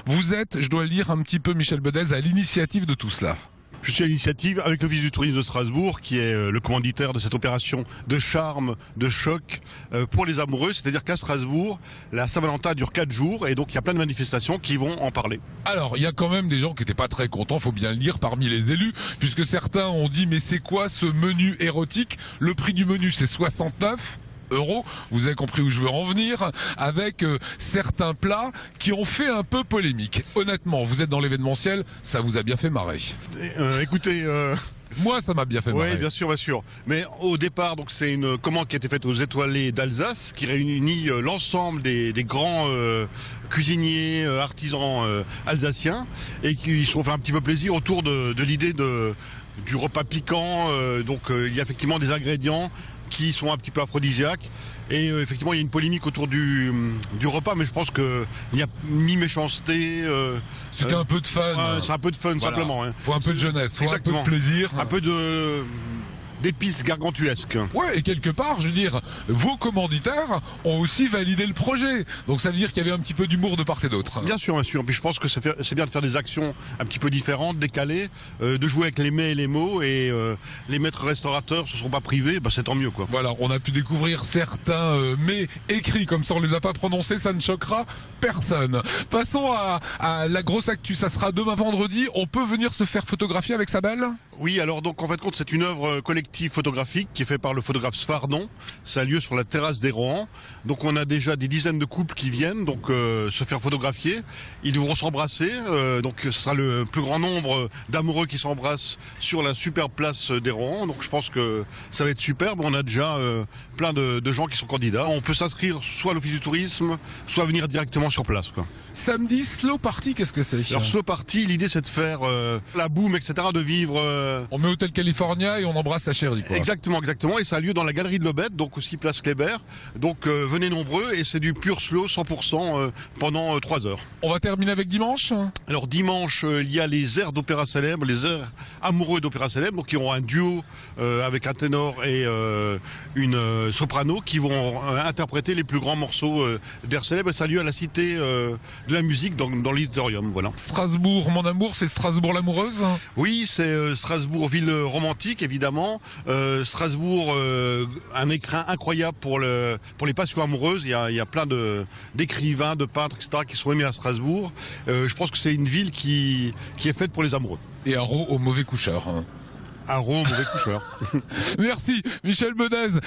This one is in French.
Vous êtes, je dois le dire un petit peu, Michel Bedez, à l'initiative de tout cela. Je suis à l'initiative avec l'Office du tourisme de Strasbourg, qui est le commanditaire de cette opération de charme, de choc pour les amoureux. C'est-à-dire qu'à Strasbourg, la Saint-Valentin dure 4 jours et donc il y a plein de manifestations qui vont en parler. Alors, il y a quand même des gens qui n'étaient pas très contents, faut bien le dire, parmi les élus, puisque certains ont dit, mais c'est quoi ce menu érotique? Le prix du menu, c'est 69 €. Vous avez compris où je veux en venir, avec certains plats qui ont fait un peu polémique. Honnêtement, vous êtes dans l'événementiel, ça vous a bien fait marrer. Écoutez... Moi, ça m'a bien fait marrer. Oui, bien sûr, bien sûr. Mais au départ, donc c'est une commande qui a été faite aux Étoilés d'Alsace, qui réunit l'ensemble des grands cuisiniers, artisans alsaciens, et qui se sont fait un petit peu plaisir autour de l'idée du repas piquant. Donc il y a effectivement des ingrédients qui sont un petit peu aphrodisiaques. Et effectivement, il y a une polémique autour du repas, mais je pense qu'il n'y a ni méchanceté. C'était un peu de fun. C'est un peu de fun, voilà. Simplement. Hein. Faut un peu de jeunesse, faut exactement. Un peu de plaisir. Un peu d'épices gargantuesques. Ouais, et quelque part, je veux dire, vos commanditaires ont aussi validé le projet. Donc ça veut dire qu'il y avait un petit peu d'humour de part et d'autre. Bien sûr, bien sûr. Puis je pense que c'est bien de faire des actions un petit peu différentes, décalées, de jouer avec les mets et les mots. Et les maîtres restaurateurs se sont pas privés, bah c'est tant mieux, quoi. Voilà, on a pu découvrir certains mets écrits, comme ça on les a pas prononcés, ça ne choquera personne. Passons à la grosse actu, ça sera demain vendredi. On peut venir se faire photographier avec sa belle? Oui, alors donc en fait compte c'est une œuvre collective photographique qui est faite par le photographe Sfardon. Ça a lieu sur la terrasse des Rohan. Donc on a déjà des dizaines de couples qui viennent donc se faire photographier. Ils devront s'embrasser. Donc ce sera le plus grand nombre d'amoureux qui s'embrassent sur la superbe place des Rohan. Donc je pense que ça va être superbe. On a déjà plein de gens qui sont candidats. On peut s'inscrire soit à l'Office du tourisme, soit venir directement sur place, quoi. Samedi, slow party, qu'est-ce que c'est? Alors slow party, l'idée c'est de faire la boum, etc., de vivre... On met Hôtel California et on embrasse sa chérie, quoi. Exactement, exactement. Et ça a lieu dans la galerie de l'Aubette, donc aussi place Kléber. Donc venez nombreux et c'est du pur slow 100% pendant 3 heures. On va terminer avec dimanche. Alors dimanche, il y a les airs d'opéra célèbre, les airs amoureux d'opéra célèbre, donc qui auront un duo avec un ténor et une soprano qui vont interpréter les plus grands morceaux d'airs célèbres. Et ça a lieu à la Cité de la musique dans l'auditorium, voilà. Strasbourg, mon amour, c'est Strasbourg l'amoureuse? Oui, c'est Strasbourg, ville romantique évidemment. Strasbourg, un écrin incroyable pour les passions amoureuses. Il y a plein d'écrivains, de peintres, etc. qui sont aimés à Strasbourg. Je pense que c'est une ville qui est faite pour les amoureux. Et un rot au mauvais coucheur. Un rot au mauvais coucheur. Merci, Michel Bedez.